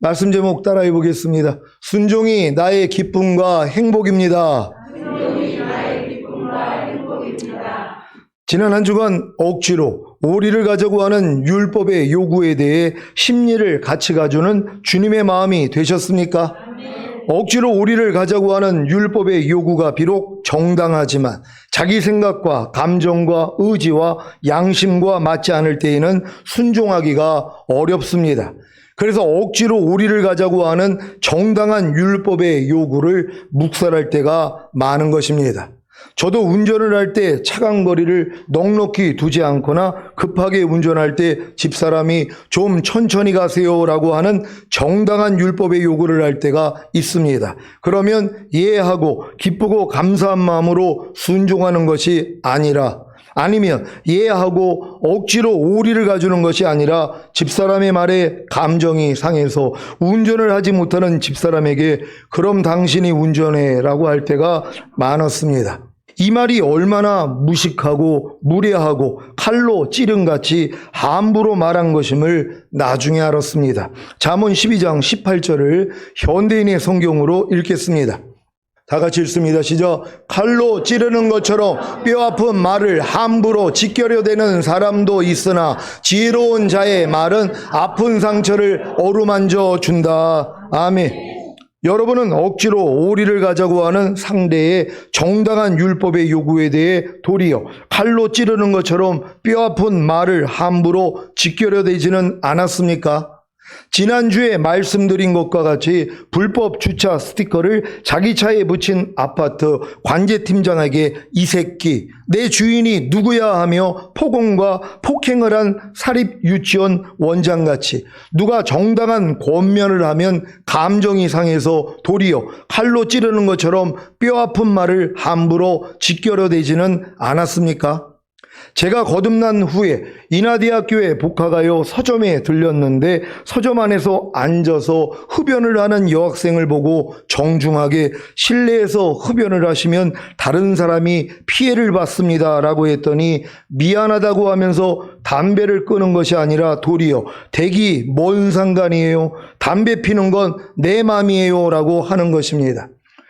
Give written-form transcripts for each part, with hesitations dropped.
말씀 제목 따라해 보겠습니다. 순종이 나의 기쁨과 행복입니다. 지난 한 주간 억지로 오리를 가자고 하는 율법의 요구에 대해 심리를 같이 가주는 주님의 마음이 되셨습니까? 억지로 오리를 가자고 하는 율법의 요구가 비록 정당하지만 자기 생각과 감정과 의지와 양심과 맞지 않을 때에는 순종하기가 어렵습니다. 그래서 억지로 오리를 가자고 하는 정당한 율법의 요구를 묵살할 때가 많은 것입니다. 저도 운전을 할 때 차간 거리를 넉넉히 두지 않거나 급하게 운전할 때 집사람이 좀 천천히 가세요라고 하는 정당한 율법의 요구를 할 때가 있습니다. 그러면 이해하고 기쁘고 감사한 마음으로 순종하는 것이 아니면 이해하고 억지로 오리를 가주는 것이 아니라 집사람의 말에 감정이 상해서 운전을 하지 못하는 집사람에게 그럼 당신이 운전해라고 할 때가 많았습니다. 이 말이 얼마나 무식하고 무례하고 칼로 찌른같이 함부로 말한 것임을 나중에 알았습니다. 잠언 12장 18절을 현대인의 성경으로 읽겠습니다. 다 같이 읽습니다. 시작. 칼로 찌르는 것처럼 뼈아픈 말을 함부로 짓겨려대는 사람도 있으나 지혜로운 자의 말은 아픈 상처를 어루만져 준다. 아멘. 여러분은 억지로 오리를 가자고 하는 상대의 정당한 율법의 요구에 대해 도리어 칼로 찌르는 것처럼 뼈아픈 말을 함부로 짓겨려대지는 않았습니까? 지난주에 말씀드린 것과 같이 불법 주차 스티커를 자기 차에 붙인 아파트 관제팀장에게 이 새끼 내 주인이 누구야 하며 폭언과 폭행을 한 사립유치원 원장같이 누가 정당한 권면을 하면 감정이 상해서 도리어 칼로 찌르는 것처럼 뼈아픈 말을 함부로 짓겨려대지는 않았습니까? 제가 거듭난 후에 인하대학교에 복학하여 서점에 들렸는데 서점 안에서 앉아서 흡연을 하는 여학생을 보고 정중하게 실내에서 흡연을 하시면 다른 사람이 피해를 받습니다 라고 했더니 미안하다고 하면서 담배를 끄는 것이 아니라 도리어 댁이 뭔 상관이에요? 담배 피는 건 내 맘이에요 라고 하는 것입니다.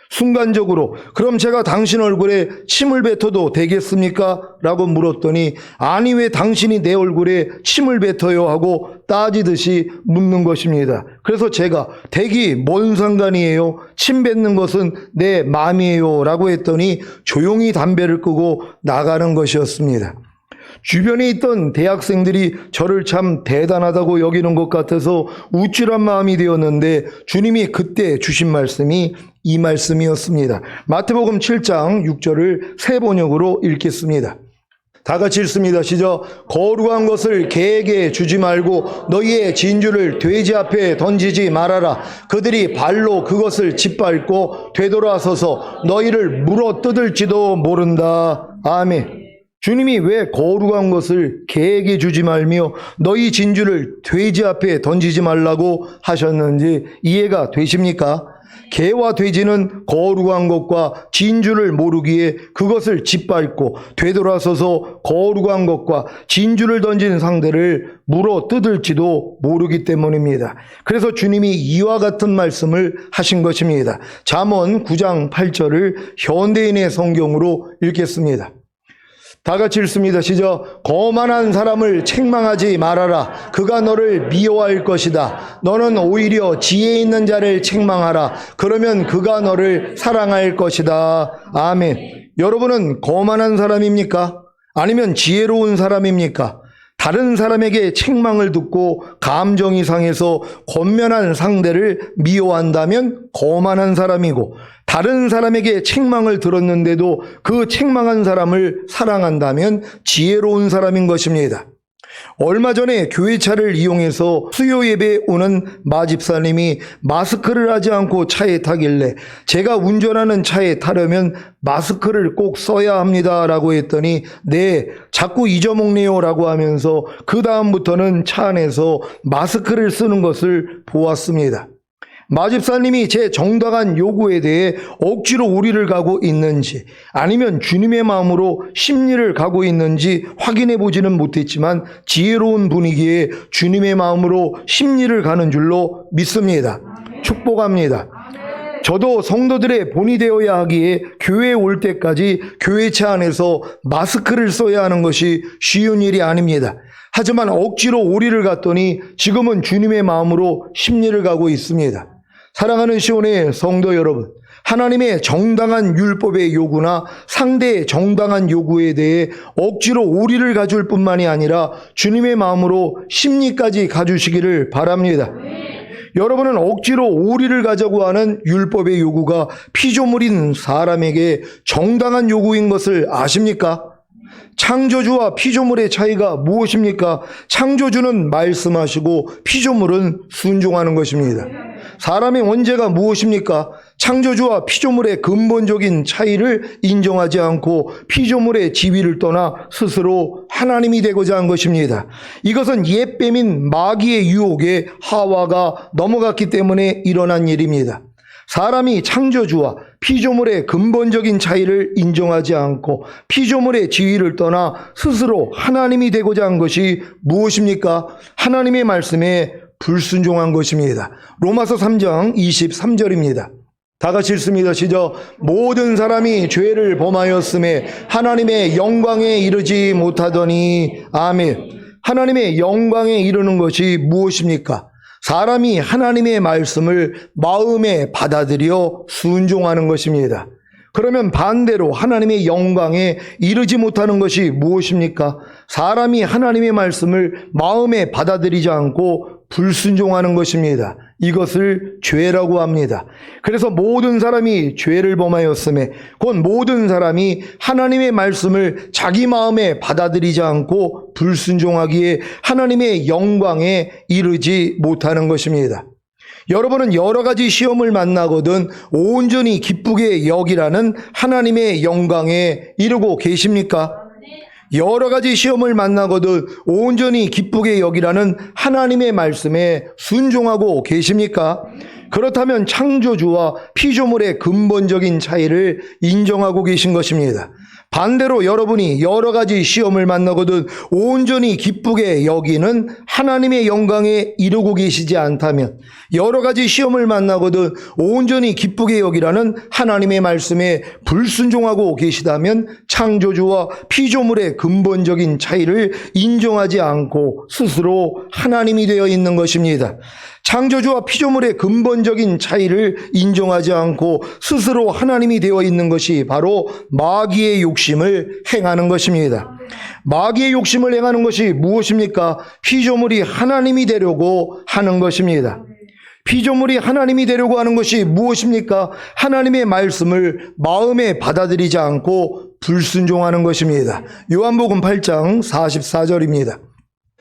순간적으로 그럼 제가 당신 얼굴에 침을 뱉어도 되겠습니까? 라고 물었더니 아니 왜 당신이 내 얼굴에 침을 뱉어요? 하고 따지듯이 묻는 것입니다. 그래서 제가 댁이 뭔 상관이에요? 침 뱉는 것은 내 마음이에요 라고 했더니 조용히 담배를 끄고 나가는 것이었습니다. 주변에 있던 대학생들이 저를 참 대단하다고 여기는 것 같아서 우쭐한 마음이 되었는데 주님이 그때 주신 말씀이 이 말씀이었습니다. 마태복음 7장 6절을 새 번역으로 읽겠습니다. 다 같이 읽습니다. 시작. 거룩한 것을 개에게 주지 말고 너희의 진주를 돼지 앞에 던지지 말아라. 그들이 발로 그것을 짓밟고 되돌아서서 너희를 물어 뜯을지도 모른다. 아멘. 주님이 왜 거룩한 것을 개에게 주지 말며 너희 진주를 돼지 앞에 던지지 말라고 하셨는지 이해가 되십니까? 개와 돼지는 거룩한 것과 진주를 모르기에 그것을 짓밟고 되돌아서서 거룩한 것과 진주를 던진 상대를 물어 뜯을지도 모르기 때문입니다. 그래서 주님이 이와 같은 말씀을 하신 것입니다. 잠언 9장 8절을 현대인의 성경으로 읽겠습니다. 다 같이 읽습니다. 시작. 거만한 사람을 책망하지 말아라. 그가 너를 미워할 것이다. 너는 오히려 지혜 있는 자를 책망하라. 그러면 그가 너를 사랑할 것이다. 아멘. 여러분은 거만한 사람입니까? 아니면 지혜로운 사람입니까? 다른 사람에게 책망을 듣고 감정이 상해서 권면한 상대를 미워한다면 거만한 사람이고 다른 사람에게 책망을 들었는데도 그 책망한 사람을 사랑한다면 지혜로운 사람인 것입니다. 얼마 전에 교회차를 이용해서 수요 예배에 오는 마집사님이 마스크를 하지 않고 차에 타길래 제가 운전하는 차에 타려면 마스크를 꼭 써야 합니다 라고 했더니 네, 자꾸 잊어먹네요 라고 하면서 그 다음부터는 차 안에서 마스크를 쓰는 것을 보았습니다. 마집사님이 제 정당한 요구에 대해 억지로 오리를 가고 있는지 아니면 주님의 마음으로 심리를 가고 있는지 확인해 보지는 못했지만 지혜로운 분이기에 주님의 마음으로 심리를 가는 줄로 믿습니다. 축복합니다. 저도 성도들의 본이 되어야 하기에 교회에 올 때까지 교회차 안에서 마스크를 써야 하는 것이 쉬운 일이 아닙니다. 하지만 억지로 오리를 갔더니 지금은 주님의 마음으로 심리를 가고 있습니다. 사랑하는 시온의 성도 여러분, 하나님의 정당한 율법의 요구나 상대의 정당한 요구에 대해 억지로 오리를 가줄 뿐만이 아니라 주님의 마음으로 심리까지 가주시기를 바랍니다. 여러분은 억지로 오리를 가자고 하는 율법의 요구가 피조물인 사람에게 정당한 요구인 것을 아십니까? 창조주와 피조물의 차이가 무엇입니까? 창조주는 말씀하시고 피조물은 순종하는 것입니다. 사람의 원죄가 무엇입니까? 창조주와 피조물의 근본적인 차이를 인정하지 않고 피조물의 지위를 떠나 스스로 하나님이 되고자 한 것입니다. 이것은 옛뱀인 마귀의 유혹에 하와가 넘어갔기 때문에 일어난 일입니다. 사람이 창조주와 피조물의 근본적인 차이를 인정하지 않고 피조물의 지위를 떠나 스스로 하나님이 되고자 한 것이 무엇입니까? 하나님의 말씀에 불순종한 것입니다. 로마서 3장 23절입니다. 다 같이 읽습니다. 시작. 모든 사람이 죄를 범하였음에 하나님의 영광에 이르지 못하더니. 아멘. 하나님의 영광에 이르는 것이 무엇입니까? 사람이 하나님의 말씀을 마음에 받아들여 순종하는 것입니다. 그러면 반대로 하나님의 영광에 이르지 못하는 것이 무엇입니까? 사람이 하나님의 말씀을 마음에 받아들이지 않고 불순종하는 것입니다. 이것을 죄라고 합니다. 그래서 모든 사람이 죄를 범하였음에 곧 모든 사람이 하나님의 말씀을 자기 마음에 받아들이지 않고 불순종하기에 하나님의 영광에 이르지 못하는 것입니다. 여러분은 여러 가지 시험을 만나거든 온전히 기쁘게 여기라는 하나님의 영광에 이르고 계십니까? 여러 가지 시험을 만나거든 온전히 기쁘게 여기라는 하나님의 말씀에 순종하고 계십니까? 그렇다면 창조주와 피조물의 근본적인 차이를 인정하고 계신 것입니다. 반대로 여러분이 여러 가지 시험을 만나거든 온전히 기쁘게 여기는 하나님의 영광에 이르고 계시지 않다면, 여러 가지 시험을 만나거든 온전히 기쁘게 여기라는 하나님의 말씀에 불순종하고 계시다면 창조주와 피조물의 근본적인 차이를 인정하지 않고 스스로 하나님이 되어 있는 것입니다. 창조주와 피조물의 근본적인 차이를 인정하지 않고 스스로 하나님이 되어 있는 것이 바로 마귀의 욕심을 행하는 것입니다. 마귀의 욕심을 행하는 것이 무엇입니까? 피조물이 하나님이 되려고 하는 것입니다. 피조물이 하나님이 되려고 하는 것이 무엇입니까? 하나님의 말씀을 마음에 받아들이지 않고 불순종하는 것입니다. 요한복음 8장 44절입니다.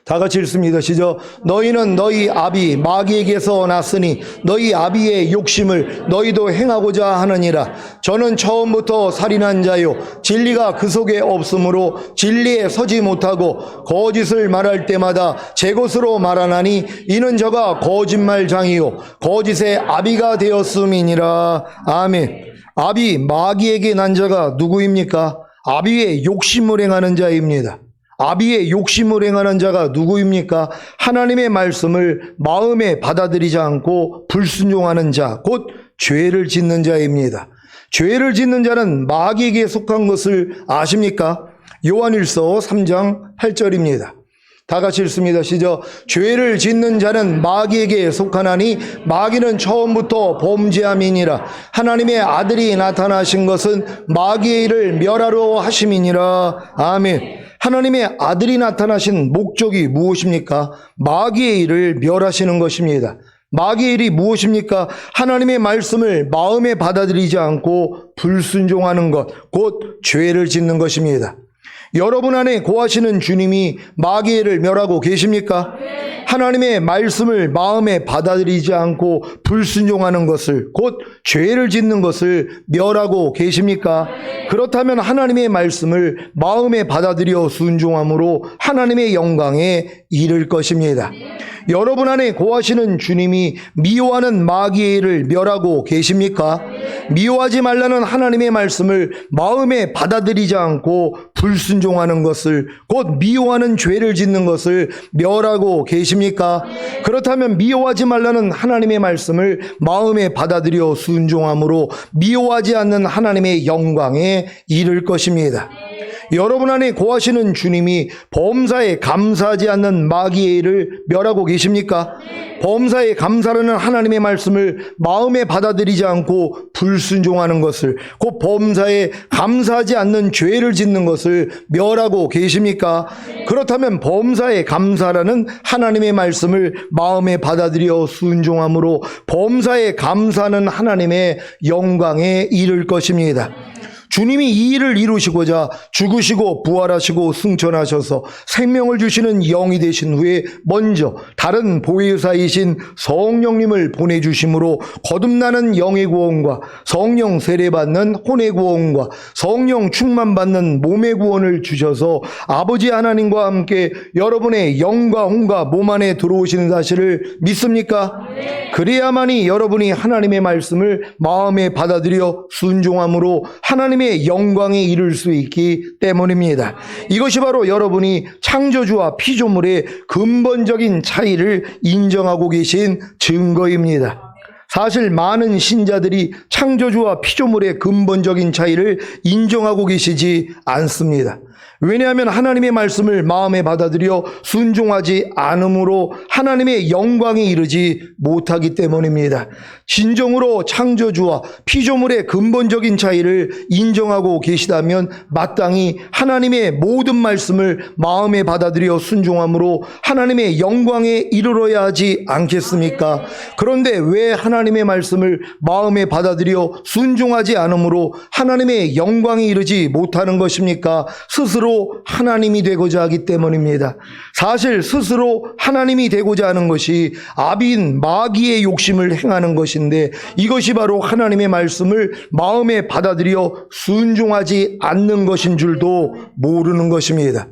다 같이 읽습니다. 시작. 너희는 너희 아비 마귀에게서 났으니 너희 아비의 욕심을 너희도 행하고자 하느니라. 저는 처음부터 살인한 자요 진리가 그 속에 없으므로 진리에 서지 못하고 거짓을 말할 때마다 제 것으로 말하나니 이는 저가 거짓말장이요 거짓의 아비가 되었음이니라. 아멘. 아비 마귀에게 난 자가 누구입니까? 아비의 욕심을 행하는 자입니다. 아비의 욕심을 행하는 자가 누구입니까? 하나님의 말씀을 마음에 받아들이지 않고 불순종하는 자, 곧 죄를 짓는 자입니다. 죄를 짓는 자는 마귀에게 속한 것을 아십니까? 요한일서 3장 8절입니다. 다 같이 읽습니다. 시작. 죄를 짓는 자는 마귀에게 속하나니 마귀는 처음부터 범죄함이니라. 하나님의 아들이 나타나신 것은 마귀의 일을 멸하려 하심이니라. 아멘. 하나님의 아들이 나타나신 목적이 무엇입니까? 마귀의 일을 멸하시는 것입니다. 마귀의 일이 무엇입니까? 하나님의 말씀을 마음에 받아들이지 않고 불순종하는 것, 곧 죄를 짓는 것입니다. 여러분 안에 거하시는 주님이 마귀를 멸하고 계십니까? 하나님의 말씀을 마음에 받아들이지 않고 불순종하는 것을, 곧 죄를 짓는 것을 멸하고 계십니까? 그렇다면 하나님의 말씀을 마음에 받아들여 순종함으로 하나님의 영광에 이를 것입니다. 여러분 안에 거하시는 주님이 미워하는 마귀의 일을 멸하고 계십니까? 미워하지 말라는 하나님의 말씀을 마음에 받아들이지 않고 불순종하는 것을, 곧 미워하는 죄를 짓는 것을 멸하고 계십니까? 그렇다면 미워하지 말라는 하나님의 말씀을 마음에 받아들여 순종함으로 미워하지 않는 하나님의 영광에 이를 것입니다. 여러분 안에 거하시는 주님이 범사에 감사하지 않는 마귀의 일을 멸하고 계십니까? 범사에 감사라는 하나님의 말씀을 마음에 받아들이지 않고 불순종하는 것을, 곧 범사에 감사하지 않는 죄를 짓는 것을 멸하고 계십니까? 그렇다면 범사에 감사라는 하나님의 말씀을 마음에 받아들여 순종함으로 범사에 감사하는 하나님의 영광에 이를 것입니다. 주님이 이 일을 이루시고자 죽으시고 부활하시고 승천하셔서 생명을 주시는 영이 되신 후에 먼저 다른 보혜사이신 성령님을 보내주심으로 거듭나는 영의 구원과 성령 세례받는 혼의 구원과 성령 충만받는 몸의 구원을 주셔서 아버지 하나님과 함께 여러분의 영과 혼과 몸 안에 들어오시는 사실을 믿습니까? 그래야만이 여러분이 하나님의 말씀을 마음에 받아들여 순종함으로 하나님의 영광에 이를 수 있기 때문입니다. 이것이 바로 여러분이 창조주와 피조물의 근본적인 차이를 인정하고 계신 증거입니다. 사실 많은 신자들이 창조주와 피조물의 근본적인 차이를 인정하고 계시지 않습니다. 왜냐하면 하나님의 말씀을 마음에 받아들여 순종하지 않으므로 하나님의 영광에 이르지 못하기 때문입니다. 진정으로 창조주와 피조물의 근본적인 차이를 인정하고 계시다면 마땅히 하나님의 모든 말씀을 마음에 받아들여 순종함으로 하나님의 영광에 이르러야 하지 않겠습니까? 그런데 왜 하나님의 말씀을 마음에 받아들여 순종하지 않으므로 하나님의 영광에 이르지 못하는 것입니까? 스스로 하나님이 되고자 하기 때문입니다. 사실 스스로 하나님이 되고자 하는 것이 아비인 마귀의 욕심을 행하는 것인데, 이것이 바로 하나님의 말씀을 마음에 받아들여 순종하지 않는 것인 줄도 모르는 것입니다.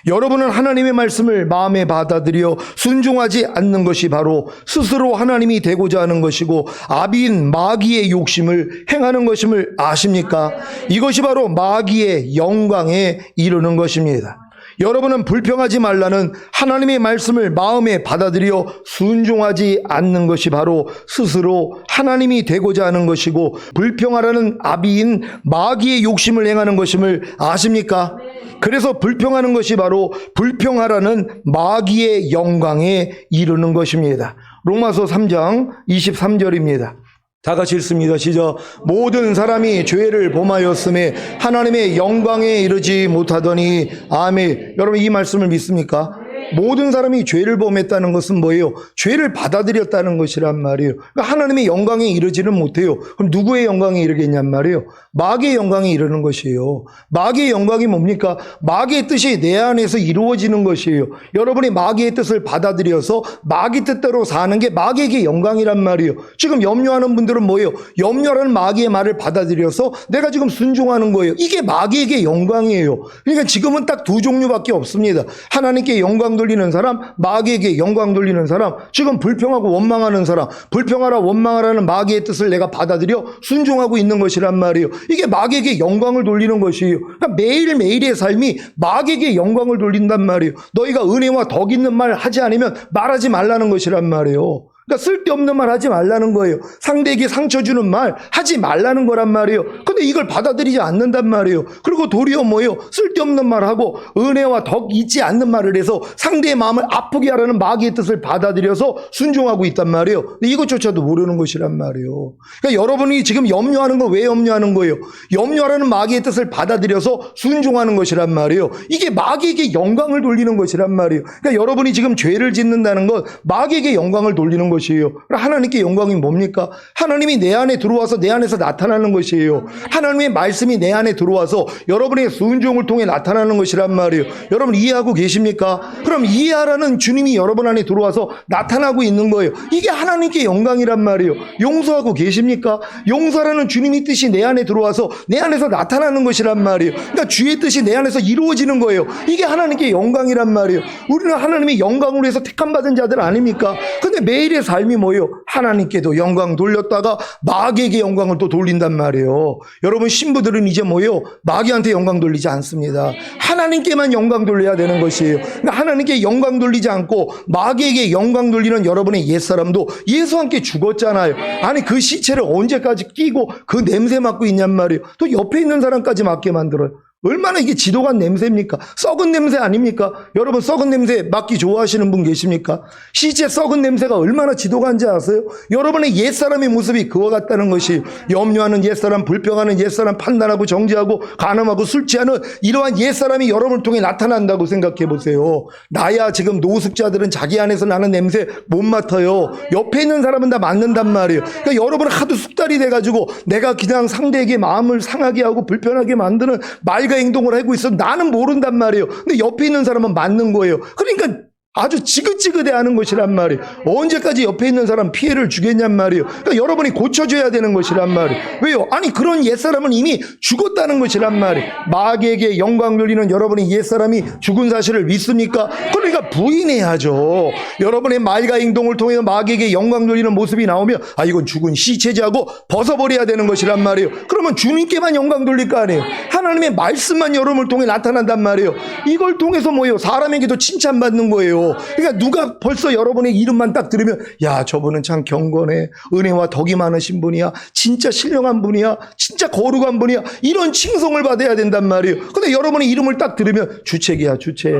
여러분은 하나님의 말씀을 마음에 받아들여 순종하지 않는 것이 바로 스스로 하나님이 되고자 하는 것이고 아비인 마귀의 욕심을 행하는 것임을 아십니까? 이것이 바로 마귀의 영광에 이르는 것입니다. 여러분은 불평하지 말라는 하나님의 말씀을 마음에 받아들여 순종하지 않는 것이 바로 스스로 하나님이 되고자 하는 것이고 불평하라는 아비인 마귀의 욕심을 행하는 것임을 아십니까? 그래서 불평하는 것이 바로 불평하라는 마귀의 영광에 이르는 것입니다. 로마서 3장 23절입니다. 다 같이 읽습니다. 시작. 모든 사람이 죄를 범하였음에 하나님의 영광에 이르지 못하더니. 아멘. 여러분 이 말씀을 믿습니까? 모든 사람이 죄를 범했다는 것은 뭐예요? 죄를 받아들였다는 것이란 말이에요. 그러니까 하나님의 영광에 이르지는 못해요. 그럼 누구의 영광에 이르겠냔 말이에요? 마귀의 영광에 이르는 것이에요. 마귀의 영광이 뭡니까? 마귀의 뜻이 내 안에서 이루어지는 것이에요. 여러분이 마귀의 뜻을 받아들여서 마귀 뜻대로 사는 게 마귀에게 영광이란 말이에요. 지금 염려하는 분들은 뭐예요? 염려라는 마귀의 말을 받아들여서 내가 지금 순종하는 거예요. 이게 마귀에게 영광이에요. 그러니까 지금은 딱 두 종류밖에 없습니다. 하나님께 영광 돌리는 사람, 마귀에게 영광 돌리는 사람. 지금 불평하고 원망하는 사람, 불평하라 원망하라는 마귀의 뜻을 내가 받아들여 순종하고 있는 것이란 말이에요. 이게 마귀에게 영광을 돌리는 것이에요. 그러니까 매일매일의 삶이 마귀에게 영광을 돌린단 말이에요. 너희가 은혜와 덕 있는 말 하지 않으면 말하지 말라는 것이란 말이에요. 그러니까 쓸데없는 말 하지 말라는 거예요. 상대에게 상처 주는 말 하지 말라는 거란 말이에요. 근데 이걸 받아들이지 않는단 말이에요. 그리고 도리어 뭐예요? 쓸데없는 말하고 은혜와 덕 있지 않는 말을 해서 상대의 마음을 아프게 하라는 마귀의 뜻을 받아들여서 순종하고 있단 말이에요. 근데 이것조차도 모르는 것이란 말이에요. 그러니까 여러분이 지금 염려하는 건 왜 염려하는 거예요? 염려하라는 마귀의 뜻을 받아들여서 순종하는 것이란 말이에요. 이게 마귀에게 영광을 돌리는 것이란 말이에요. 그러니까 여러분이 지금 죄를 짓는다는 건 마귀에게 영광을 돌리는 것이에요. 것이에요. 하나님께 영광이 뭡니까? 하나님이 내 안에 들어와서 내 안에서 나타나는 것이에요. 하나님의 말씀이 내 안에 들어와서 여러분의 순종을 통해 나타나는 것이란 말이에요. 여러분 이해하고 계십니까? 그럼 이해하라는 주님이 여러분 안에 들어와서 나타나고 있는 거예요. 이게 하나님께 영광이란 말이에요. 용서하고 계십니까? 용서라는 주님의 뜻이 내 안에 들어와서 내 안에서 나타나는 것이란 말이에요. 그러니까 주의 뜻이 내 안에서 이루어지는 거예요. 이게 하나님께 영광이란 말이에요. 우리는 하나님의 영광을 위해서 택함받은 자들 아닙니까? 근데 매일의 삶이 뭐예요? 하나님께도 영광 돌렸다가 마귀에게 영광을 또 돌린단 말이에요. 여러분 신부들은 이제 뭐예요? 마귀한테 영광 돌리지 않습니다. 하나님께만 영광 돌려야 되는 것이에요. 그러니까 하나님께 영광 돌리지 않고 마귀에게 영광 돌리는 여러분의 옛사람도 예수와 함께 죽었잖아요. 아니 그 시체를 언제까지 끼고 그 냄새 맡고 있냔 말이에요. 또 옆에 있는 사람까지 맡게 만들어요. 얼마나 이게 지독한 냄새입니까? 썩은 냄새 아닙니까? 여러분 썩은 냄새 맡기 좋아하시는 분 계십니까? 시체 썩은 냄새가 얼마나 지독한지 아세요? 여러분의 옛사람의 모습이 그와 같다는 것이 염려하는 옛사람, 불평하는 옛사람, 판단하고 정죄하고 간음하고 술 취하는 이러한 옛사람이 여러분을 통해 나타난다고 생각해 보세요. 나야 지금 노숙자들은 자기 안에서 나는 냄새 못 맡아요. 옆에 있는 사람은 다 맡는단 말이에요. 그러니까 여러분은 하도 숙달이 돼가지고 내가 그냥 상대에게 마음을 상하게 하고 불편하게 만드는 말 행동을 하고 있어 나는 모른단 말이에요. 근데 옆에 있는 사람은 맞는 거예요. 그러니까 아주 지긋지긋해하는 것이란 말이에요. 언제까지 옆에 있는 사람 피해를 주겠냔 말이에요. 그러니까 여러분이 고쳐줘야 되는 것이란 말이에요. 왜요? 아니 그런 옛사람은 이미 죽었다는 것이란 말이에요. 마귀에게 영광 돌리는 여러분의 옛사람이 죽은 사실을 믿습니까? 그러니까 부인해야죠. 여러분의 말과 행동을 통해 마귀에게 영광 돌리는 모습이 나오면 아 이건 죽은 시체지 하고 벗어버려야 되는 것이란 말이에요. 그러면 주님께만 영광 돌릴 거 아니에요. 하나님의 말씀만 여러분을 통해 나타난단 말이에요. 이걸 통해서 뭐예요? 사람에게도 칭찬받는 거예요. 그러니까 누가 벌써 여러분의 이름만 딱 들으면 야 저분은 참 경건해, 은혜와 덕이 많으신 분이야, 진짜 신령한 분이야, 진짜 거룩한 분이야, 이런 칭송을 받아야 된단 말이에요. 근데 여러분의 이름을 딱 들으면 주책이야 주책,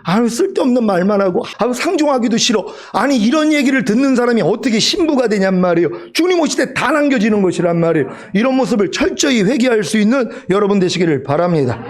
아유 쓸데없는 말만 하고 아유 상종하기도 싫어. 아니 이런 얘기를 듣는 사람이 어떻게 신부가 되냔 말이에요. 주님 오실 때 다 남겨지는 것이란 말이에요. 이런 모습을 철저히 회개할 수 있는 여러분 되시기를 바랍니다.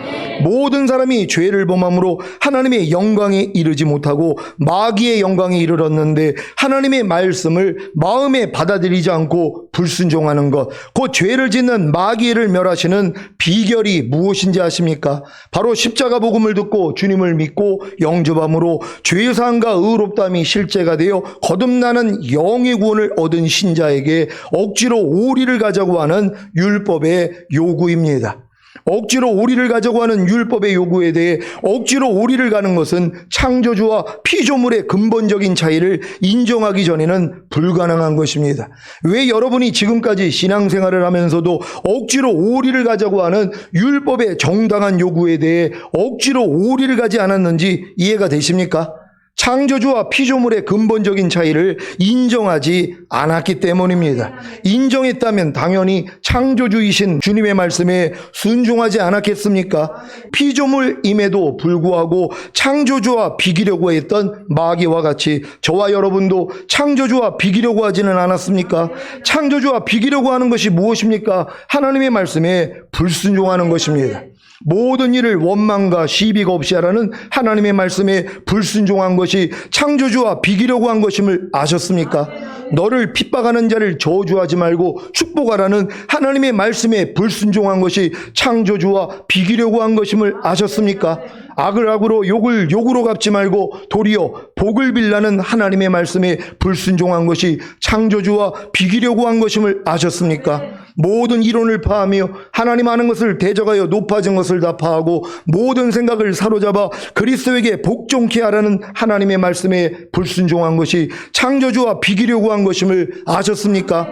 모든 사람이 죄를 범함으로 하나님의 영광에 이르지 못하고 마귀의 영광에 이르렀는데 하나님의 말씀을 마음에 받아들이지 않고 불순종하는 것, 그 죄를 짓는 마귀를 멸하시는 비결이 무엇인지 아십니까? 바로 십자가 복음을 듣고 주님을 믿고 영접함으로 죄사함과 의롭다함이 실제가 되어 거듭나는 영의 구원을 얻은 신자에게 억지로 오리를 가자고 하는 율법의 요구입니다. 억지로 오리를 가자고 하는 율법의 요구에 대해 억지로 오리를 가는 것은 창조주와 피조물의 근본적인 차이를 인정하기 전에는 불가능한 것입니다. 왜 여러분이 지금까지 신앙생활을 하면서도 억지로 오리를 가자고 하는 율법의 정당한 요구에 대해 억지로 오리를 가지 않았는지 이해가 되십니까? 창조주와 피조물의 근본적인 차이를 인정하지 않았기 때문입니다. 인정했다면 당연히 창조주이신 주님의 말씀에 순종하지 않았겠습니까? 피조물임에도 불구하고 창조주와 비기려고 했던 마귀와 같이 저와 여러분도 창조주와 비기려고 하지는 않았습니까? 창조주와 비기려고 하는 것이 무엇입니까? 하나님의 말씀에 불순종하는 것입니다. 모든 일을 원망과 시비가 없이 하라는 하나님의 말씀에 불순종한 것이 창조주와 비기려고 한 것임을 아셨습니까? 너를 핍박하는 자를 저주하지 말고 축복하라는 하나님의 말씀에 불순종한 것이 창조주와 비기려고 한 것임을 아셨습니까? 악을 악으로 욕을 욕으로 갚지 말고 도리어 복을 빌라는 하나님의 말씀에 불순종한 것이 창조주와 비기려고 한 것임을 아셨습니까? 모든 이론을 파하며 하나님 아는 것을 대적하여 높아진 것을 다 파하고 모든 생각을 사로잡아 그리스도에게 복종케 하라는 하나님의 말씀에 불순종한 것이 창조주와 비기려고 한 것임을 아셨습니까?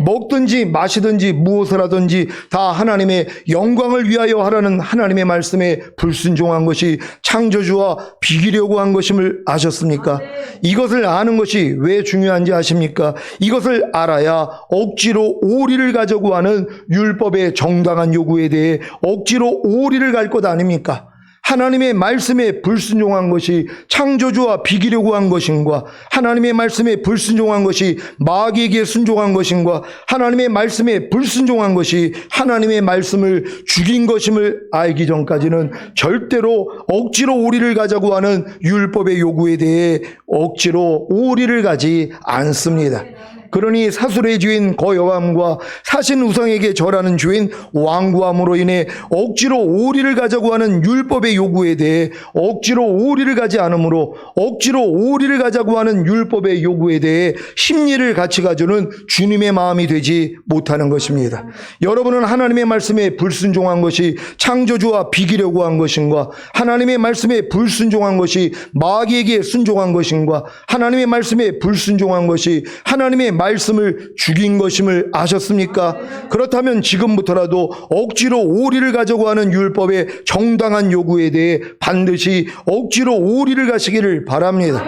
먹든지 마시든지 무엇을 하든지 다 하나님의 영광을 위하여 하라는 하나님의 말씀에 불순종한 것이 창조주와 비기려고 한 것임을 아셨습니까? 이것을 아는 것이 왜 중요한지 아십니까? 이것을 알아야 억지로 오리를 가자고 하는 율법의 정당한 요구에 대해 억지로 오리를 갈 것 아닙니까? 하나님의 말씀에 불순종한 것이 창조주와 비기려고 한 것인가, 하나님의 말씀에 불순종한 것이 마귀에게 순종한 것인가, 하나님의 말씀에 불순종한 것이 하나님의 말씀을 죽인 것임을 알기 전까지는 절대로 억지로 오리를 가자고 하는 율법의 요구에 대해 억지로 오리를 가지 않습니다. 그러니 사술의 주인 거여함과 사신 우상에게 절하는 주인 왕구함으로 인해 억지로 오리를 가자고 하는 율법의 요구에 대해 억지로 오리를 가지 않으므로 억지로 오리를 가자고 하는 율법의 요구에 대해 심리를 같이 가주는 주님의 마음이 되지 못하는 것입니다. 여러분은 하나님의 말씀에 불순종한 것이 창조주와 비기려고 한 것인가, 하나님의 말씀에 불순종한 것이 마귀에게 순종한 것인가, 하나님의 말씀에 불순종한 것이 하나님의 말씀을 죽인 것임을 아셨습니까? 그렇다면 지금부터라도 억지로 오리를 가자고 하는 율법의 정당한 요구에 대해 반드시 억지로 오리를 가시기를 바랍니다.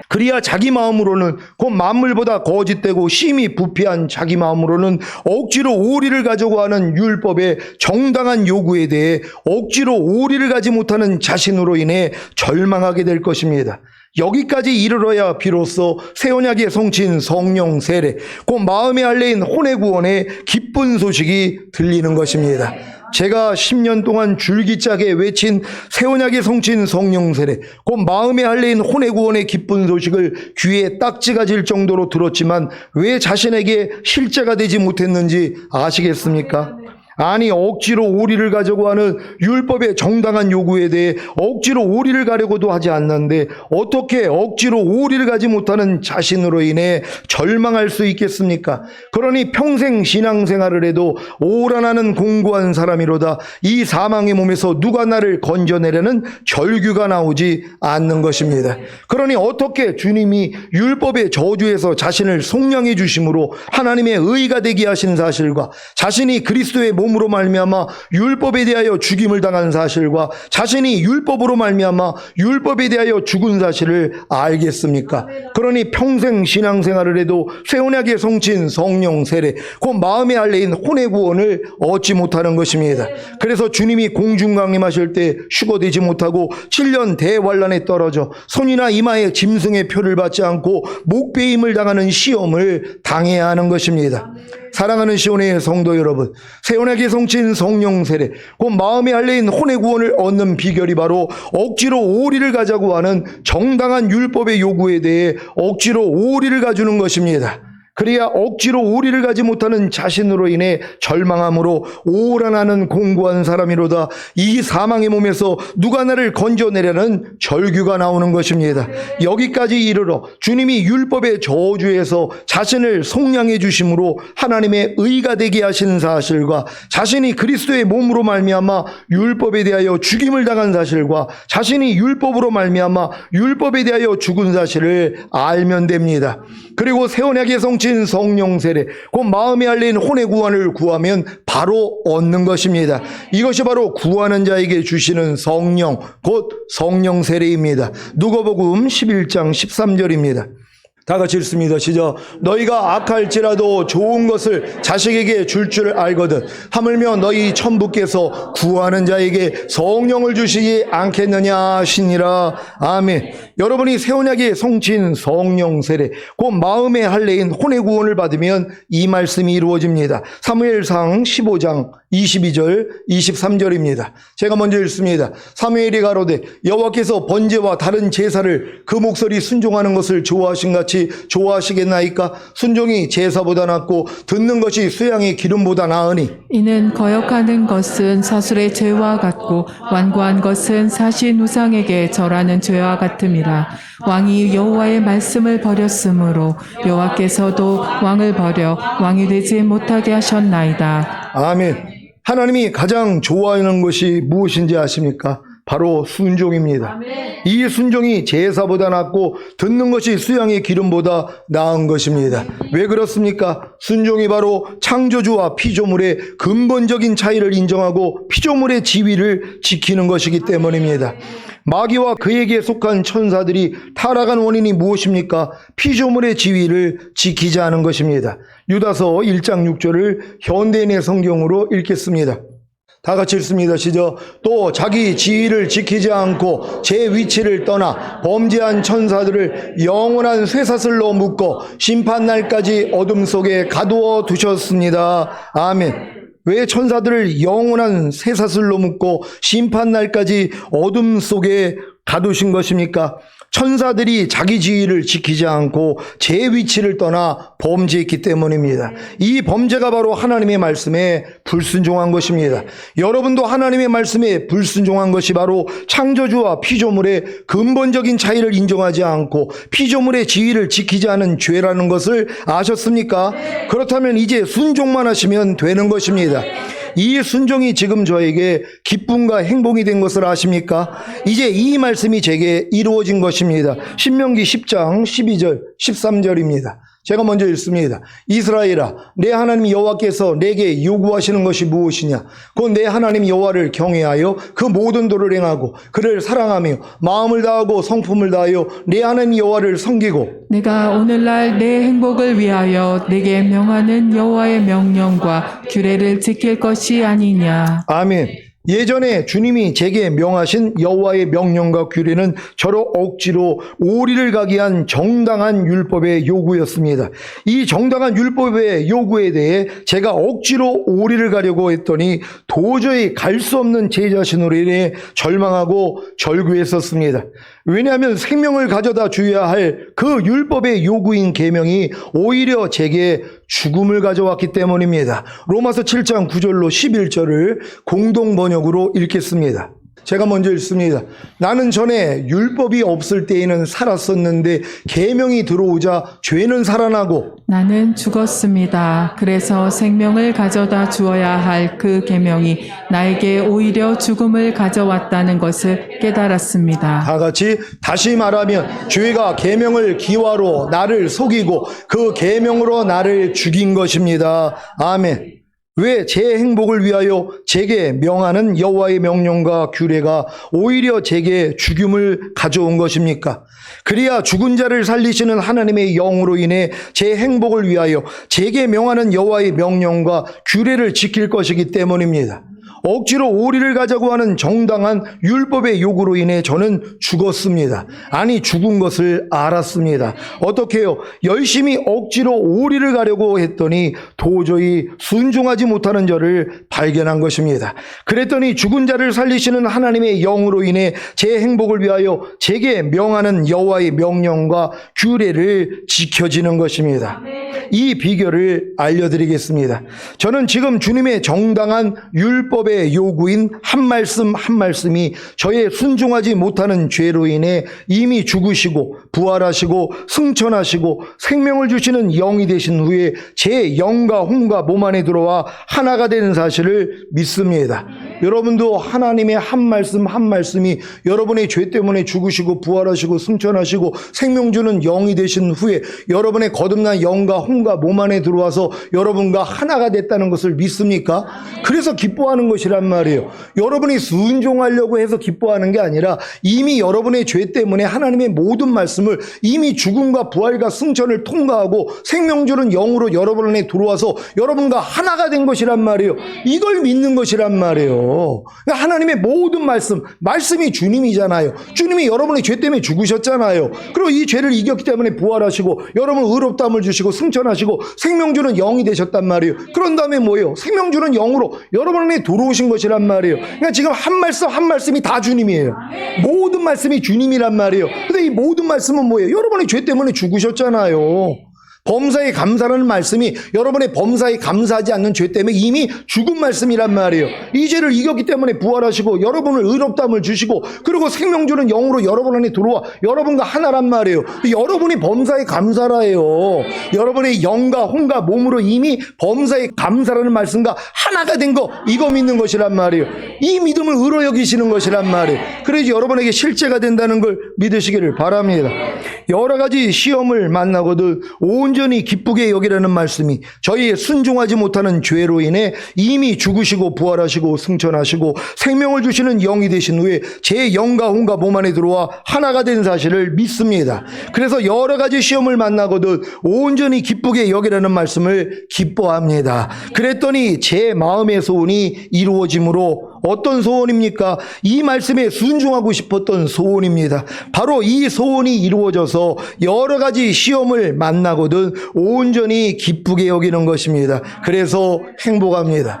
그리야 자기 마음으로는 곧 만물보다 거짓되고 심히 부패한 자기 마음으로는 억지로 오리를 가자고 하는 율법의 정당한 요구에 대해 억지로 오리를 가지 못하는 자신으로 인해 절망하게 될 것입니다. 여기까지 이르러야 비로소 새 언약의 성취인 성령 세례, 곧 마음의 할례인 혼의 구원의 기쁜 소식이 들리는 것입니다. 제가 10년 동안 줄기차게 외친 새 언약의 성취인 성령 세례, 곧 마음의 할례인 혼의 구원의 기쁜 소식을 귀에 딱지가 질 정도로 들었지만 왜 자신에게 실제가 되지 못했는지 아시겠습니까? 아니, 억지로 오리를 가자고 하는 율법의 정당한 요구에 대해 억지로 오리를 가려고도 하지 않는데 어떻게 억지로 오리를 가지 못하는 자신으로 인해 절망할 수 있겠습니까? 그러니 평생 신앙생활을 해도 오라나는 공고한 사람이로다 이 사망의 몸에서 누가 나를 건져내려는 절규가 나오지 않는 것입니다. 그러니 어떻게 주님이 율법의 저주에서 자신을 속량해 주심으로 하나님의 의가 되게 하신 사실과 자신이 그리스도의 몸으로 말미암아 율법에 대하여 죽임을 당한 사실과 자신이 율법으로 말미암아 율법에 대하여 죽은 사실을 알겠습니까? 그러니 평생 신앙생활을 해도 새 언약의 성취인 성령 세례, 곧 마음의 할례인 혼의 구원을 얻지 못하는 것입니다. 그래서 주님이 공중강림하실 때 휴거되지 못하고 7년 대환란에 떨어져 손이나 이마에 짐승의 표를 받지 않고 목배임을 당하는 시험을 당해야 하는 것입니다. 사랑하는 시온의 성도 여러분, 새 언약의 성취인 성령 세례, 곧 마음의 할례인 혼의 구원을 얻는 비결이 바로 억지로 오리를 가자고 하는 정당한 율법의 요구에 대해 억지로 오리를 가주는 것입니다. 그래야 억지로 오리를 가지 못하는 자신으로 인해 절망함으로 오라나는 공고한 사람이로다 이 사망의 몸에서 누가 나를 건져내려는 절규가 나오는 것입니다. 여기까지 이르러 주님이 율법의 저주에서 자신을 속량해 주심으로 하나님의 의가 되게 하신 사실과 자신이 그리스도의 몸으로 말미암아 율법에 대하여 죽임을 당한 사실과 자신이 율법으로 말미암아 율법에 대하여 죽은 사실을 알면 됩니다. 그리고 새 언약의 성취인 성령 세례, 곧 마음에 할례인 혼의 구원을 구하면 바로 얻는 것입니다. 이것이 바로 구하는 자에게 주시는 성령, 곧 성령 세례입니다. 누가복음 11장 13절입니다. 다 같이 읽습니다. 시작. 너희가 악할지라도 좋은 것을 자식에게 줄 알거든 하물며 너희 천부께서 구하는 자에게 성령을 주시지 않겠느냐 하시니라. 아멘. 여러분이 새 언약의 성취인 성령 세례, 곧 마음의 할례인 혼의 구원을 받으면 이 말씀이 이루어집니다. 사무엘상 15장 22절 23절입니다. 제가 먼저 읽습니다. 사무엘이 가로되 여호와께서 번제와 다른 제사를 그 목소리 순종하는 것을 좋아하신 같이 좋아하시겠나이까? 순종이 제사보다 낫고 듣는 것이 수양의 기름보다 나으니 이는 거역하는 것은 사술의 죄와 같고 완고한 것은 사신 우상에게 절하는 죄와 같음이라. 왕이 여호와의 말씀을 버렸으므로 여호와께서도 왕을 버려 왕이 되지 못하게 하셨나이다. 아멘. 하나님이 가장 좋아하는 것이 무엇인지 아십니까? 바로 순종입니다. 이 순종이 제사보다 낫고 듣는 것이 수양의 기름보다 나은 것입니다. 왜 그렇습니까? 순종이 바로 창조주와 피조물의 근본적인 차이를 인정하고 피조물의 지위를 지키는 것이기 때문입니다. 마귀와 그에게 속한 천사들이 타락한 원인이 무엇입니까? 피조물의 지위를 지키지 않은 것입니다. 유다서 1장 6절을 현대인의 성경으로 읽겠습니다. 다 같이 읽습니다. 시작. 또 자기 지위를 지키지 않고 제 위치를 떠나 범죄한 천사들을 영원한 쇠사슬로 묶어 심판날까지 어둠 속에 가두어 두셨습니다. 아멘. 왜 천사들을 영원한 쇠사슬로 묶고 심판날까지 어둠 속에 가두신 것입니까? 천사들이 자기 지위를 지키지 않고 제 위치를 떠나 범죄했기 때문입니다. 이 범죄가 바로 하나님의 말씀에 불순종한 것입니다. 여러분도 하나님의 말씀에 불순종한 것이 바로 창조주와 피조물의 근본적인 차이를 인정하지 않고 피조물의 지위를 지키지 않은 죄라는 것을 아셨습니까? 그렇다면 이제 순종만 하시면 되는 것입니다. 이 순종이 지금 저에게 기쁨과 행복이 된 것을 아십니까? 이제 이 말씀이 제게 이루어진 것입니다. 신명기 10장 12절 13절입니다. 제가 먼저 읽습니다. 이스라엘아, 내 하나님 여호와께서 내게 요구하시는 것이 무엇이냐? 곧 내 하나님 여호와를 경외하여 그 모든 도를 행하고 그를 사랑하며 마음을 다하고 성품을 다하여 내 하나님 여호와를 섬기고 내가 오늘날 내 행복을 위하여 내게 명하는 여호와의 명령과 규례를 지킬 것이 아니냐. 아멘. 예전에 주님이 제게 명하신 여호와의 명령과 규례는 저로 억지로 오리를 가게 한 정당한 율법의 요구였습니다. 이 정당한 율법의 요구에 대해 제가 억지로 오리를 가려고 했더니 도저히 갈 수 없는 제 자신으로 인해 절망하고 절규했었습니다. 왜냐하면 생명을 가져다 줘야 할 그 율법의 요구인 계명이 오히려 제게 죽음을 가져왔기 때문입니다. 로마서 7장 9절로 11절을 공동 번역으로 읽겠습니다. 제가 먼저 읽습니다. 나는 전에 율법이 없을 때에는 살았었는데 계명이 들어오자 죄는 살아나고 나는 죽었습니다. 그래서 생명을 가져다 주어야 할 그 계명이 나에게 오히려 죽음을 가져왔다는 것을 깨달았습니다. 다 같이 다시 말하면 죄가 계명을 기화로 나를 속이고 그 계명으로 나를 죽인 것입니다. 아멘. 왜 제 행복을 위하여 제게 명하는 여호와의 명령과 규례가 오히려 제게 죽음을 가져온 것입니까? 그래야 죽은 자를 살리시는 하나님의 영으로 인해 제 행복을 위하여 제게 명하는 여호와의 명령과 규례를 지킬 것이기 때문입니다. 억지로 오리를 가자고 하는 정당한 율법의 요구로 인해 저는 죽었습니다. 아니, 죽은 것을 알았습니다. 어떻게 해요? 열심히 억지로 오리를 가려고 했더니 도저히 순종하지 못하는 저를 발견한 것입니다. 그랬더니 죽은 자를 살리시는 하나님의 영으로 인해 제 행복을 위하여 제게 명하는 여호와의 명령과 규례를 지켜지는 것입니다. 이 비결을 알려드리겠습니다. 저는 지금 주님의 정당한 율법의 요구인 한 말씀 한 말씀이 저의 순종하지 못하는 죄로 인해 이미 죽으시고 부활하시고 승천하시고 생명을 주시는 영이 되신 후에 제 영과 혼과 몸 안에 들어와 하나가 되는 사실을 믿습니다. 여러분도 하나님의 한 말씀 한 말씀이 여러분의 죄 때문에 죽으시고 부활하시고 승천하시고 생명 주는 영이 되신 후에 여러분의 거듭난 영과 혼과 몸 안에 들어와서 여러분과 하나가 됐다는 것을 믿습니까? 그래서 기뻐하는 것이란 말이에요. 여러분이 순종하려고 해서 기뻐하는 게 아니라 이미 여러분의 죄 때문에 하나님의 모든 말씀을 이미 죽음과 부활과 승천을 통과하고 생명 주는 영으로 여러분 안에 들어와서 여러분과 하나가 된 것이란 말이에요. 이걸 믿는 것이란 말이에요. 그러니까 하나님의 모든 말씀이 주님이잖아요. 주님이 여러분의 죄 때문에 죽으셨잖아요. 그리고 이 죄를 이겼기 때문에 부활하시고 여러분 의롭다함을 주시고 승천하시고 생명 주는 영이 되셨단 말이에요. 그런 다음에 뭐예요? 생명 주는 영으로 여러분 안에 들어오신 것이란 말이에요. 그러니까 지금 한 말씀 한 말씀이 다 주님이에요. 모든 말씀이 주님이란 말이에요. 근데 이 모든 말씀은 뭐예요? 여러분의 죄 때문에 죽으셨잖아요. 범사에 감사라는 말씀이 여러분의 범사에 감사하지 않는 죄 때문에 이미 죽은 말씀이란 말이에요. 이 죄를 이겼기 때문에 부활하시고 여러분을 의롭다함을 주시고 그리고 생명 주는 영으로 여러분 안에 들어와 여러분과 하나란 말이에요. 여러분이 범사에 감사라예요. 여러분의 영과 혼과 몸으로 이미 범사에 감사라는 말씀과 하나가 된 거, 이거 믿는 것이란 말이에요. 이 믿음을 의로 여기시는 것이란 말이에요. 그래야지 여러분에게 실제가 된다는 걸 믿으시기를 바랍니다. 여러 가지 시험을 만나거든 온전히 기쁘게 여기라는 말씀이 저희의 순종하지 못하는 죄로 인해 이미 죽으시고 부활하시고 승천하시고 생명을 주시는 영이 되신 후에 제 영과 혼과 몸 안에 들어와 하나가 된 사실을 믿습니다. 그래서 여러 가지 시험을 만나거든 온전히 기쁘게 여기라는 말씀을 기뻐합니다. 그랬더니 제 마음의 소원이 이루어짐으로 어떤 소원입니까? 이 말씀에 순종하고 싶었던 소원입니다. 바로 이 소원이 이루어져서 여러 가지 시험을 만나거든 온전히 기쁘게 여기는 것입니다. 그래서 행복합니다.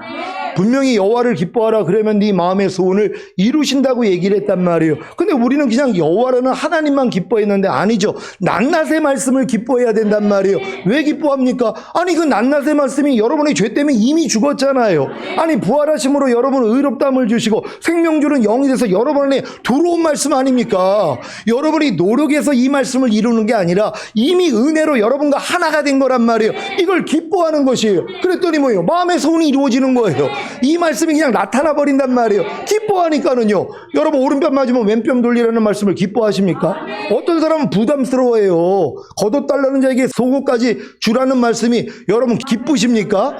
분명히 여호와를 기뻐하라 그러면 네 마음의 소원을 이루신다고 얘기를 했단 말이에요. 근데 우리는 그냥 여호와라는 하나님만 기뻐했는데 아니죠. 낱낱의 말씀을 기뻐해야 된단 말이에요. 왜 기뻐합니까? 아니 그 낱낱의 말씀이 여러분의 죄 때문에 이미 죽었잖아요. 아니 부활하심으로 여러분 의롭다함을 주시고 생명 주는 영이 돼서 여러분 안에 들어온 말씀 아닙니까? 여러분이 노력해서 이 말씀을 이루는 게 아니라 이미 은혜로 여러분과 하나가 된 거란 말이에요. 이걸 기뻐하는 것이에요. 그랬더니 뭐예요? 마음의 소원이 이루어지는 거예요. 이 말씀이 그냥 나타나 버린단 말이에요. 기뻐하니까는요. 여러분 오른편 맞으면 왼편 돌리라는 말씀을 기뻐하십니까? 어떤 사람은 부담스러워해요. 겉옷달라는 자에게 속옷까지 주라는 말씀이 여러분 기쁘십니까?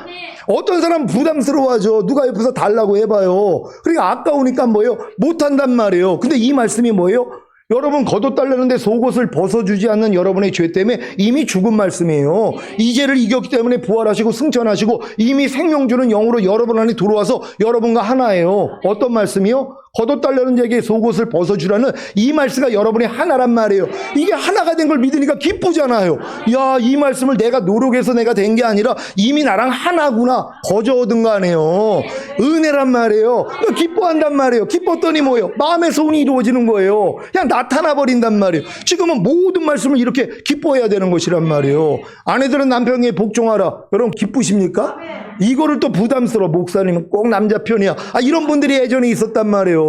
어떤 사람은 부담스러워하죠. 누가 옆에서 달라고 해봐요. 그러니까 아까우니까 뭐예요? 못한단 말이에요. 근데 이 말씀이 뭐예요? 여러분 겉옷 달라는데 속옷을 벗어주지 않는 여러분의 죄 때문에 이미 죽은 말씀이에요. 이 죄를 이겼기 때문에 부활하시고 승천하시고 이미 생명 주는 영으로 여러분 안에 들어와서 여러분과 하나예요. 어떤 말씀이요? 겉옷 달라는 자에게 속옷을 벗어주라는 이 말씀이 여러분의 하나란 말이에요. 이게 하나가 된 걸 믿으니까 기쁘잖아요. 야, 이 말씀을 내가 노력해서 내가 된 게 아니라 이미 나랑 하나구나. 거저 얻은 거 아니에요. 은혜란 말이에요. 기뻐한단 말이에요. 기뻤더니 뭐예요? 마음의 소원이 이루어지는 거예요. 그냥 나타나 버린단 말이에요. 지금은 모든 말씀을 이렇게 기뻐해야 되는 것이란 말이에요. 아내들은 남편에게 복종하라. 여러분 기쁘십니까? 이거를 또 부담스러워. 목사님은 꼭 남자 편이야. 이런 분들이 예전에 있었단 말이에요.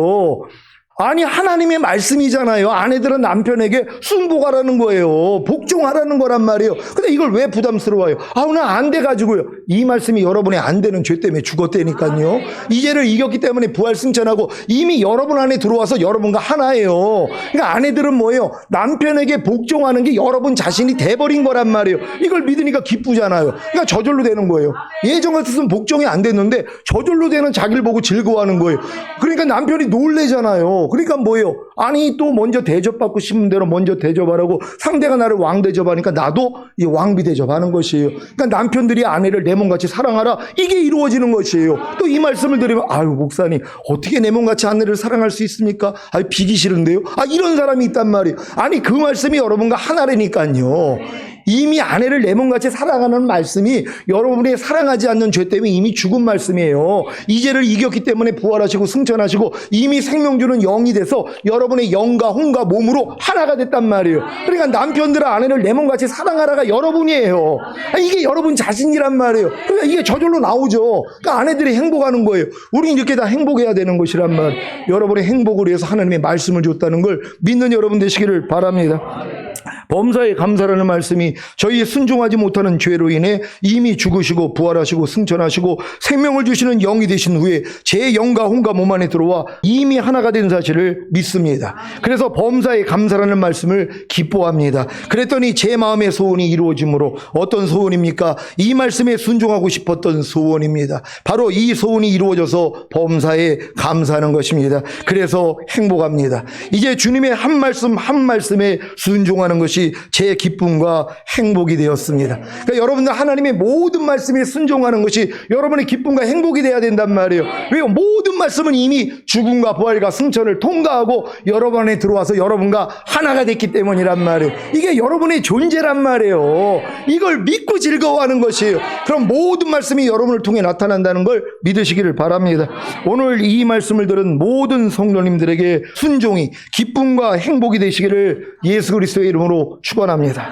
아니 하나님의 말씀이잖아요. 아내들은 남편에게 순복하라는 거예요. 복종하라는 거란 말이에요. 근데 이걸 왜 부담스러워요? 나 안 돼가지고요. 이 말씀이 여러분의 안 되는 죄 때문에 죽었다니까요. 이 죄를 이겼기 때문에 부활 승천하고 이미 여러분 안에 들어와서 여러분과 하나예요. 그러니까 아내들은 뭐예요? 남편에게 복종하는 게 여러분 자신이 돼버린 거란 말이에요. 이걸 믿으니까 기쁘잖아요. 그러니까 저절로 되는 거예요. 예전 같았으면 복종이 안 됐는데 저절로 되는 자기를 보고 즐거워하는 거예요. 그러니까 남편이 놀래잖아요. 그러니까 뭐예요? 아니 또 먼저 대접받고 싶은 대로 먼저 대접하라고 상대가 나를 왕 대접하니까 나도 이 왕비 대접하는 것이에요. 그러니까 남편들이 아내를 내 몸같이 사랑하라. 이게 이루어지는 것이에요. 또 이 말씀을 들으면 아유 목사님 어떻게 내 몸같이 아내를 사랑할 수 있습니까? 비기 싫은데요. 이런 사람이 있단 말이에요. 아니 그 말씀이 여러분과 하나라니까요. 이미 아내를 내 몸같이 사랑하는 말씀이 여러분이 사랑하지 않는 죄 때문에 이미 죽은 말씀이에요. 이 죄를 이겼기 때문에 부활하시고 승천하시고 이미 생명 주는 영이 돼서 여러분의 영과 혼과 몸으로 하나가 됐단 말이에요. 그러니까 남편들은 아내를 내 몸같이 사랑하라가 여러분이에요. 이게 여러분 자신이란 말이에요. 그러니까 이게 저절로 나오죠. 그러니까 아내들이 행복하는 거예요. 우리는 이렇게 다 행복해야 되는 것이란 말. 여러분의 행복을 위해서 하나님의 말씀을 줬다는 걸 믿는 여러분 되시기를 바랍니다. 범사에 감사라는 말씀이 저희 순종하지 못하는 죄로 인해 이미 죽으시고 부활하시고 승천하시고 생명을 주시는 영이 되신 후에 제 영과 혼과 몸 안에 들어와 이미 하나가 된 사실을 믿습니다. 그래서 범사에 감사라는 말씀을 기뻐합니다. 그랬더니 제 마음의 소원이 이루어짐으로 어떤 소원입니까? 이 말씀에 순종하고 싶었던 소원입니다. 바로 이 소원이 이루어져서 범사에 감사하는 것입니다. 그래서 행복합니다. 이제 주님의 한 말씀 한 말씀에 순종하는 것이 제 기쁨과 행복이 되었습니다. 그러니까 여러분들 하나님의 모든 말씀에 순종하는 것이 여러분의 기쁨과 행복이 되어야 된단 말이에요. 왜요? 모든 말씀은 이미 죽음과 부활과 승천을 통과하고 여러분 안에 들어와서 여러분과 하나가 됐기 때문이란 말이에요. 이게 여러분의 존재란 말이에요. 이걸 믿고 즐거워하는 것이에요. 그럼 모든 말씀이 여러분을 통해 나타난다는 걸 믿으시기를 바랍니다. 오늘 이 말씀을 들은 모든 성도님들에게 순종이 기쁨과 행복이 되시기를 예수 그리스도의 이름으로 축원합니다.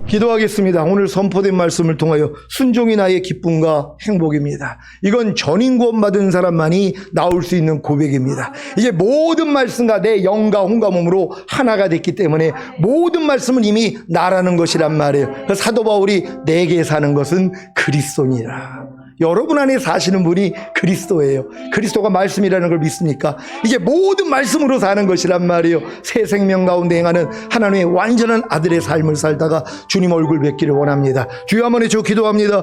기도하겠습니다. 오늘 선포된 말씀을 통하여 순종이 나의 기쁨과 행복입니다. 이건 전인 구원받은 사람만이 나올 수 있는 고백입니다. 이제 모든 말씀과 내 영과 혼과 몸으로 하나가 됐기 때문에 모든 말씀은 이미 나라는 것이란 말이에요. 사도 바울이 내게 사는 것은 그리스도니라. 여러분 안에 사시는 분이 그리스도예요. 그리스도가 말씀이라는 걸 믿습니까? 이게 모든 말씀으로 사는 것이란 말이에요. 새 생명 가운데 행하는 하나님의 완전한 아들의 삶을 살다가 주님 얼굴 뵙기를 원합니다. 주여 한번 저 기도합니다.